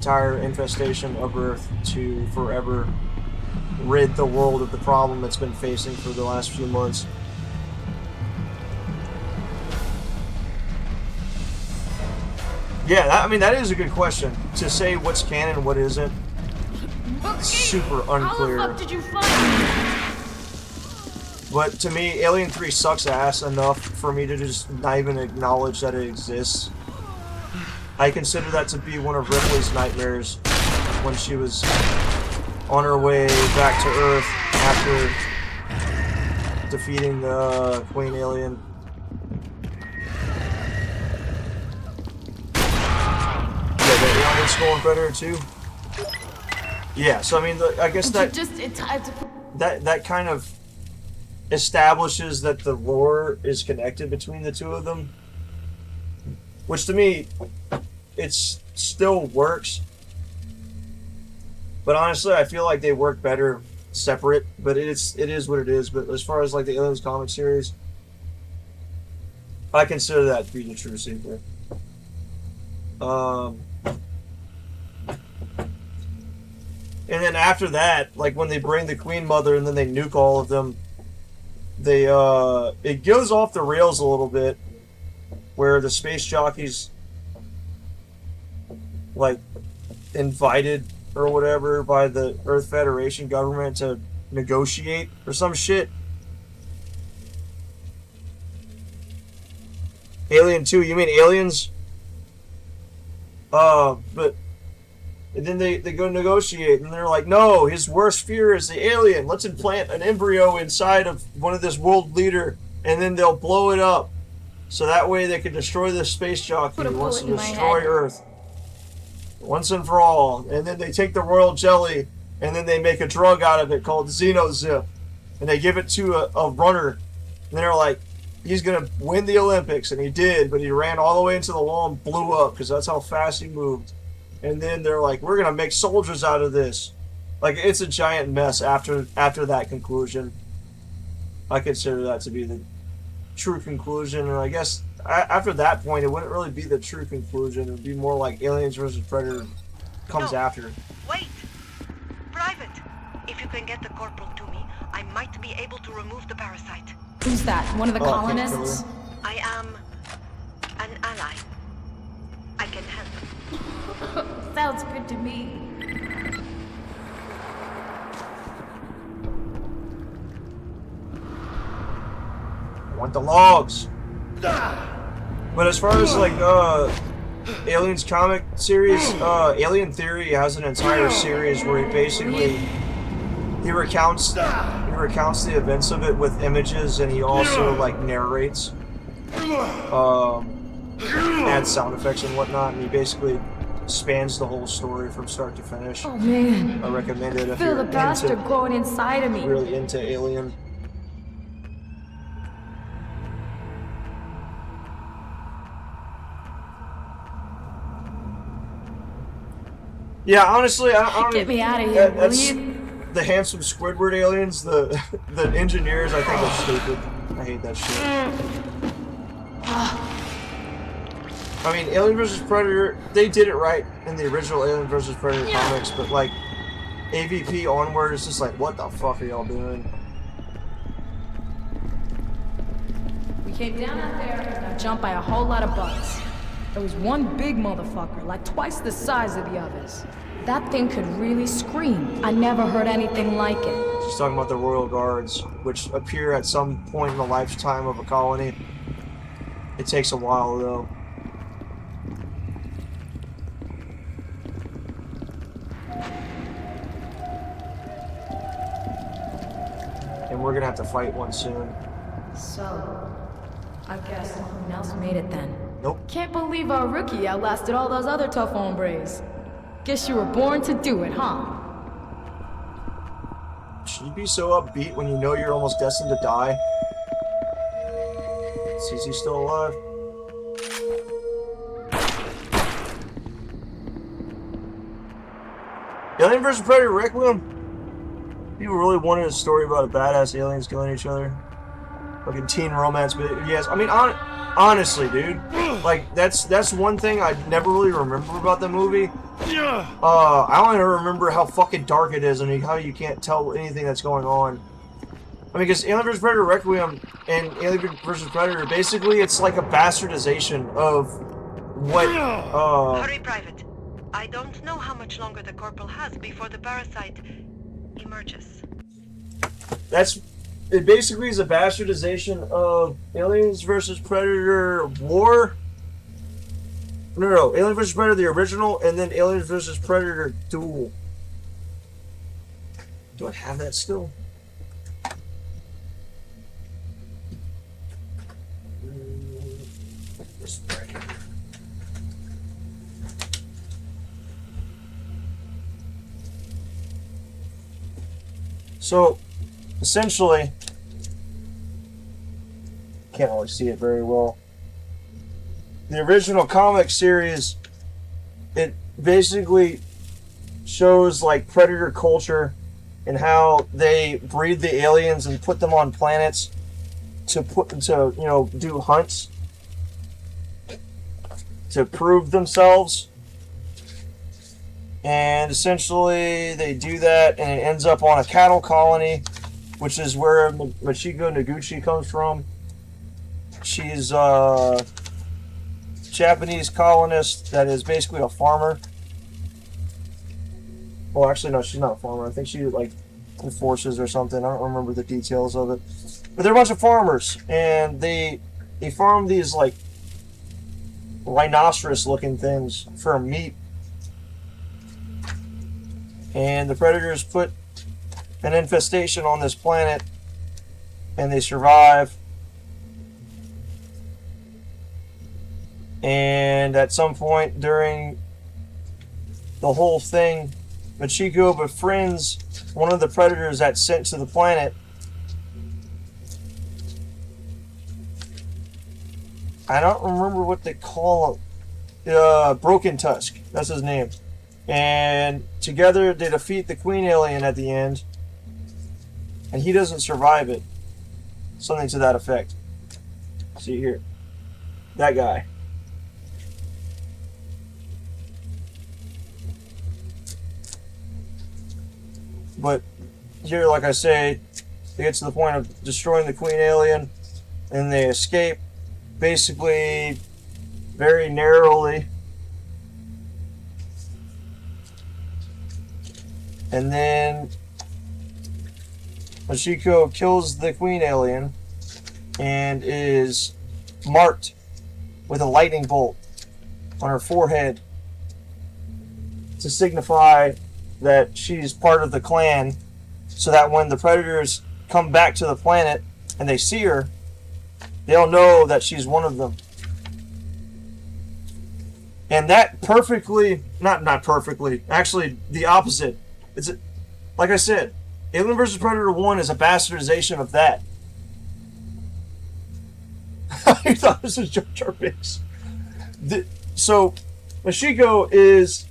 entire infestation of Earth to forever rid the world of the problem it's been facing for the last few months. Yeah, I mean, that is a good question. To say what's canon and what isn't, super unclear. How the fuck did you find me? But to me, Alien 3 sucks ass enough for me to just not even acknowledge that it exists. I consider that to be one of Ripley's nightmares when she was on her way back to Earth after defeating the Queen Alien. Yeah, the Alien Skull and Predator 2. Yeah, so I mean, I guess that that kind of establishes that the lore is connected between the two of them, which to me, it still works. But honestly, I feel like they work better separate. But it is what it is. But as far as like the Aliens comic series, I consider that to be the true sequel. And then after that, like when they bring the Queen Mother and then they nuke all of them, they it goes off the rails a little bit, where the space jockeys like invited or whatever by the Earth Federation government to negotiate or some shit. Alien 2, you mean Aliens? But and then they go negotiate, and they're like, no, his worst fear is the alien. Let's implant an embryo inside of one of this world leader, and then they'll blow it up. So that way they can destroy this space jockey who wants to destroy Earth. Once and for all. And then they take the royal jelly, and then they make a drug out of it called Xenozip. And they give it to a runner. And they're like, he's going to win the Olympics. And he did, but he ran all the way into the wall and blew up, because that's how fast he moved. And then they're like, we're going to make soldiers out of this. Like, it's a giant mess after that conclusion. I consider that to be the true conclusion. And I guess after that point, it wouldn't really be the true conclusion. It would be more like Aliens vs. Predator comes after. Wait! Private! If you can get the corporal to me, I might be able to remove the parasite. Who's that? One of the colonists? I am an ally. I can help. Sounds good to me. I want the logs. But as far as like Aliens comic series, Alien Theory has an entire series where he basically he recounts the events of it with images, and he also like narrates, adds sound effects and whatnot, and he basically spans the whole story from start to finish. Oh man, I recommend it if feel you're the bastard growing inside of me. Really into Alien. Yeah, honestly, I don't get me out of here, will you? The handsome Squidward aliens, the engineers, I think are stupid. I hate that shit. I mean, Alien vs. Predator, they did it right in the original Alien vs. Predator comics, but like, AVP onward is just like, what the fuck are y'all doing? We came down out there and got jumped by a whole lot of bugs. There was one big motherfucker, like twice the size of the others. That thing could really scream. I never heard anything like it. She's talking about the Royal Guards, which appear at some point in the lifetime of a colony. It takes a while, though. And we're gonna have to fight one soon. So, I guess someone else made it then. Nope. Can't believe our rookie outlasted all those other tough hombres. Guess you were born to do it, huh? Should you be so upbeat when you know you're almost destined to die? Is CC still alive? Alien vs. Predator Requiem? People really wanted a story about a badass aliens killing each other. Fucking teen romance, but yes, I mean, honestly, dude, like that's one thing I never really remember about the movie I don't even remember how fucking dark it is and how you can't tell anything that's going on. I mean, because Alien vs. Predator Requiem and Alien vs. Predator, basically, it's like a bastardization of what, Hurry, Private. I don't know how much longer the corporal has before the parasite emerges. It basically is a bastardization of Aliens vs. Predator War. No, Alien vs. Predator the original, and then Aliens vs. Predator Duel. Do I have that still? So, essentially, can't really see it very well. The original comic series, it basically shows like predator culture and how they breed the aliens and put them on planets to do hunts to prove themselves. And essentially, they do that, and it ends up on a cattle colony, which is where Machiko Noguchi comes from. She's a Japanese colonist that is basically a farmer. Well, actually, no, she's not a farmer. I think she like enforces or something. I don't remember the details of it. But they're a bunch of farmers, and they farm these like rhinoceros-looking things for meat. And the predators put an infestation on this planet, and they survive. And at some point during the whole thing, Machiko befriends one of the predators that's sent to the planet. I don't remember what they call him. Broken Tusk. That's his name. And together they defeat the Queen Alien at the end. And he doesn't survive it. Something to that effect. See here. That guy. But here, like I say, they get to the point of destroying the Queen Alien. And they escape. Basically, very narrowly. And then Machiko kills the Queen Alien and is marked with a lightning bolt on her forehead to signify that she's part of the clan, so that when the predators come back to the planet and they see her, they'll know that she's one of them. And that perfectly, not perfectly, actually the opposite. It's like I said, Alien vs. Predator 1 is a bastardization of that. I thought this was Jar Jar Binks. So, Machiko is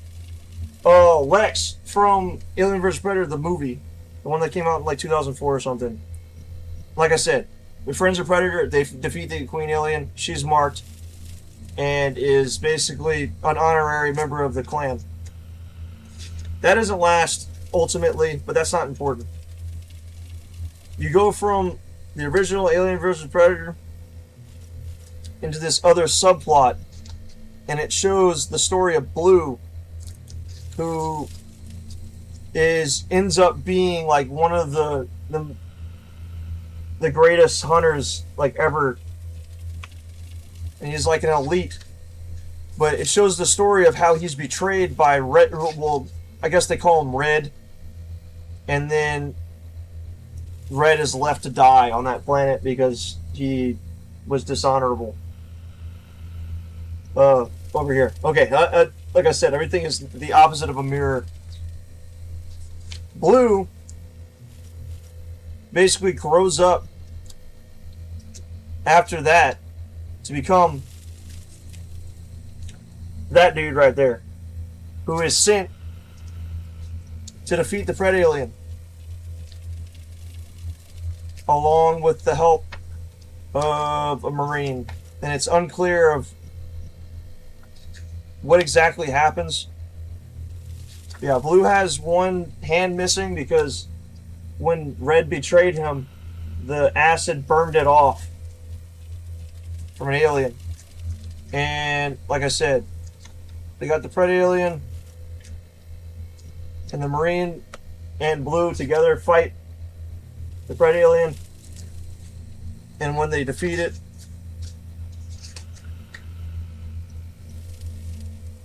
Lex from Alien vs. Predator, the movie. The one that came out in like 2004 or something. Like I said, befriends a predator, they defeat the Queen Alien, she's marked, and is basically an honorary member of the clan. That doesn't last ultimately, but that's not important. You go from the original Alien vs. Predator into this other subplot, and it shows the story of Blue, who ends up being like one of the greatest hunters like ever, and he's like an elite. But it shows the story of how he's betrayed by Red. Well, I guess they call him Red. And then Red is left to die on that planet because he was dishonorable. Over here. Okay, like I said, everything is the opposite of a mirror. Blue basically grows up after that to become that dude right there, who is sent to defeat the Pred Alien, along with the help of a Marine. And it's unclear of what exactly happens, Yeah, Blue has one hand missing because when Red betrayed him, the acid burned it off from an alien. And like I said, they got the Pred alien and the Marine and Blue together fight the Pred alien. And when they defeat it,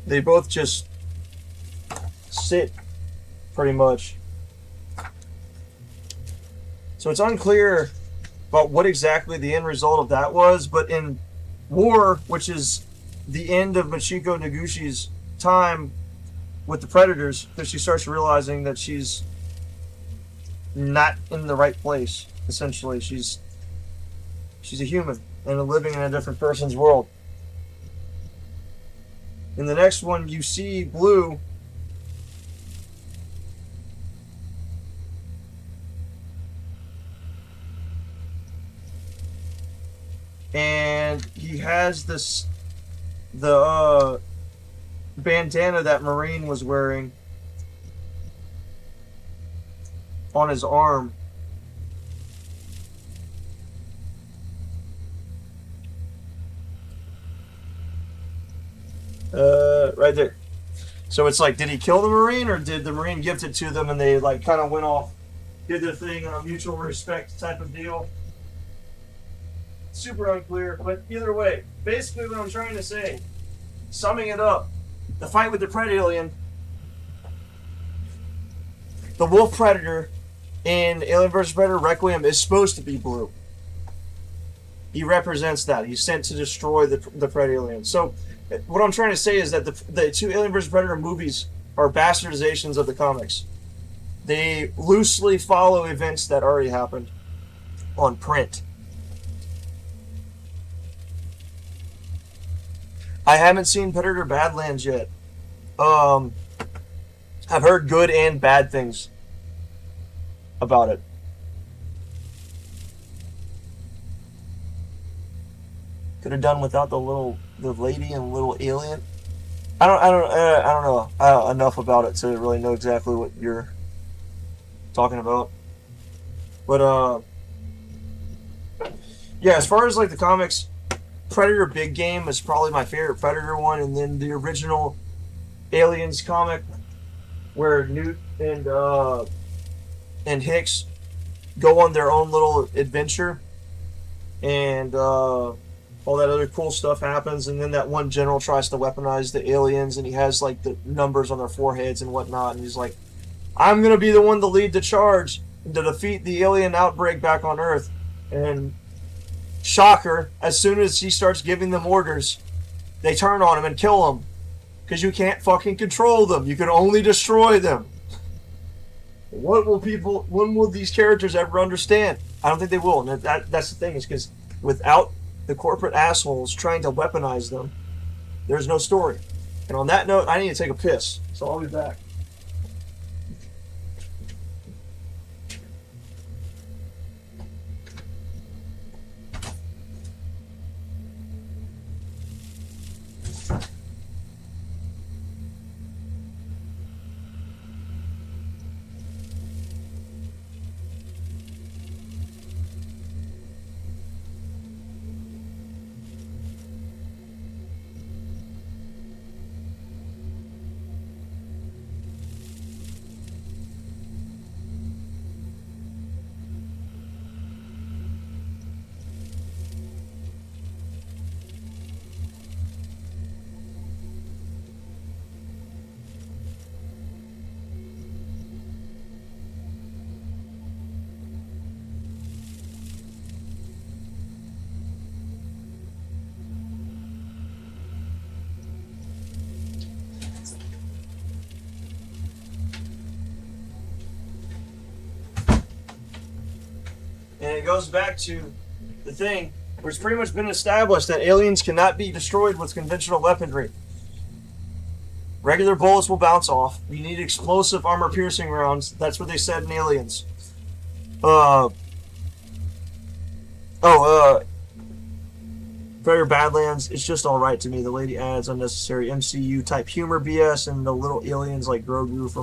they both just sit, pretty much. So it's unclear about what exactly the end result of that was, but in War, which is the end of Machiko Negushi's time with the Predators, because she starts realizing that she's not in the right place. Essentially, she's a human and living in a different person's world. In the next one, you see Blue and he has the bandana that Marine was wearing on his arm. Right there. So it's like, did he kill the Marine, or did the Marine gift it to them and they like kind of went off, did their thing on a mutual respect type of deal? Super unclear, but either way, basically what I'm trying to say, summing it up, the fight with the Pred alien, the Wolf Predator in Alien vs. Predator Requiem is supposed to be Blue. He represents that. He's sent to destroy the Pred alien. So what I'm trying to say is that the two Alien vs. Predator movies are bastardizations of the comics. They loosely follow events that already happened on print. I haven't seen Predator Badlands yet. I've heard good and bad things about it. Could have done without the lady and little alien. I don't know enough about it to really know exactly what you're talking about. But yeah, as far as like the comics, Predator Big Game is probably my favorite Predator one, and then the original Aliens comic where Newt and Hicks go on their own little adventure, and all that other cool stuff happens, and then that one general tries to weaponize the aliens, and he has like the numbers on their foreheads and whatnot, and he's like, I'm gonna be the one to lead the charge to defeat the alien outbreak back on Earth. And shocker, as soon as he starts giving them orders, they turn on him and kill him. Because you can't fucking control them. You can only destroy them. When will these characters ever understand? I don't think they will. And that's the thing, is because without the corporate assholes trying to weaponize them, there's no story. And on that note, I need to take a piss. So I'll be back. And it goes back to the thing where it's pretty much been established that aliens cannot be destroyed with conventional weaponry. Regular bullets will bounce off. You need explosive armor-piercing rounds. That's what they said in Aliens. Predator Badlands, it's just alright to me. The lady adds unnecessary MCU-type humor BS, and the little aliens like Grogu from